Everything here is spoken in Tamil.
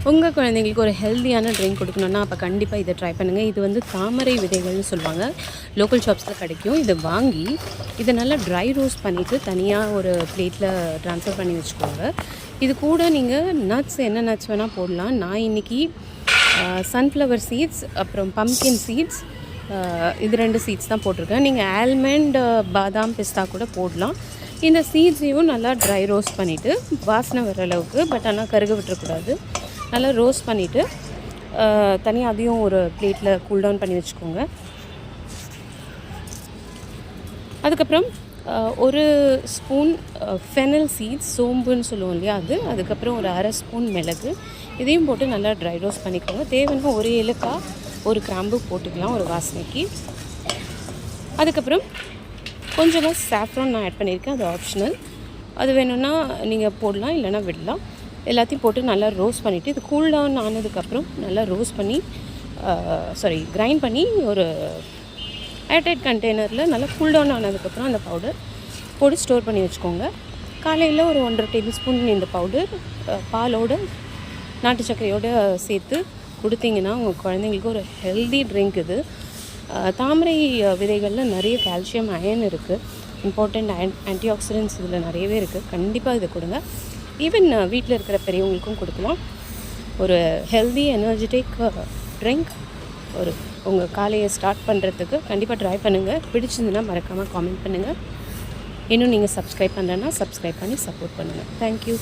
உங்கள் குழந்தைங்களுக்கு ஒரு ஹெல்த்தியான ட்ரிங்க் கொடுக்கணுன்னா அப்போ கண்டிப்பாக இதை ட்ரை பண்ணுங்கள். இது வந்து தாமரை விதைகள்னு சொல்லுவாங்க, லோக்கல் ஷாப்ஸில் கிடைக்கும். இதை வாங்கி இதை நல்லா ட்ரை ரோஸ்ட் பண்ணிவிட்டு தனியாக ஒரு பிளேட்டில் ட்ரான்ஸ்ஃபர் பண்ணி வச்சுக்கோங்க. இது கூட நீங்கள் நட்ஸ், என்ன நட்ஸ் வேணால் போடலாம். நான் இன்றைக்கி சன்ஃப்ளவர் சீட்ஸ், அப்புறம் பம்கின் சீட்ஸ், இது 2 சீட்ஸ் தான் போட்டிருக்கேன். நீங்கள் ஆல்மண்ட், பாதாம், பிஸ்தா கூட போடலாம். இந்த சீட்ஸையும் நல்லா ட்ரை ரோஸ்ட் பண்ணிவிட்டு வாசனை வர அளவுக்கு, பட் ஆனால் கருக விட்டுறக்கூடாது, நல்லா ரோஸ்ட் பண்ணிவிட்டு தனியாக அதையும் ஒரு பிளேட்டில் கூல் டவுன் பண்ணி வச்சுக்கோங்க. அதுக்கப்புறம் ஒரு ஸ்பூன் ஃபெனல் சீட்ஸ், சோம்புன்னு சொல்லுவோம் இல்லையா, அதுக்கப்புறம் ஒரு அரை ஸ்பூன் மிளகு, இதையும் போட்டு நல்லா ட்ரை ரோஸ்ட் பண்ணிக்கோங்க. தேவைன்னா ஒரு ஏலக்காய், ஒரு கிராம்பு போட்டுக்கலாம் ஒரு வாசனைக்கு. அதுக்கப்புறம் கொஞ்சமாக சாஃப்ரான் நான் ஆட் பண்ணியிருக்கேன், அது ஆப்ஷனல். அது வேணும்னா நீங்கள் போடலாம், இல்லைனா விடலாம். எல்லாத்தையும் போட்டு நல்லா ரோஸ்ட் பண்ணிவிட்டு இது கூல் டவுன் ஆனதுக்கப்புறம் நல்லா ரோஸ்ட் பண்ணி கிரைண்ட் பண்ணி ஒரு ஏர்டைட் கண்டெய்னரில் நல்லா கூல் டவுன் ஆனதுக்கப்புறம் அந்த பவுடர் போட்டு ஸ்டோர் பண்ணி வச்சுக்கோங்க. காலையில் ஒரு 1.5 டேபிள் ஸ்பூன் இந்த பவுடர் பாலோடு நாட்டு சர்க்கரையோடு சேர்த்து கொடுத்தீங்கன்னா உங்கள் குழந்தைங்களுக்கு ஒரு ஹெல்தி ட்ரிங்க் இது. தாமரை விதைகளில் நிறைய கால்சியம், அயன் இருக்குது, இம்பார்ட்டண்ட் ஆன்டி ஆக்சிடென்ட்ஸ் இதில் நிறையவே இருக்குது. கண்டிப்பாக இதை கொடுங்க. ஈவன் வீட்டில் இருக்கிற பெரியவங்களுக்கும் கொடுக்கலாம். ஒரு ஹெல்தி எனர்ஜெட்டிக் ட்ரிங்க் உங்கள் காலையை ஸ்டார்ட் பண்ணுறதுக்கு கண்டிப்பாக ட்ரை பண்ணுங்கள். பிடிச்சிருந்துன்னா மறக்காமல் காமெண்ட் பண்ணுங்கள். இன்னும் நீங்கள் சப்ஸ்கிரைப் பண்ணலன்னா சப்ஸ்கிரைப் பண்ணி சப்போர்ட் பண்ணுங்கள். தேங்க்யூ.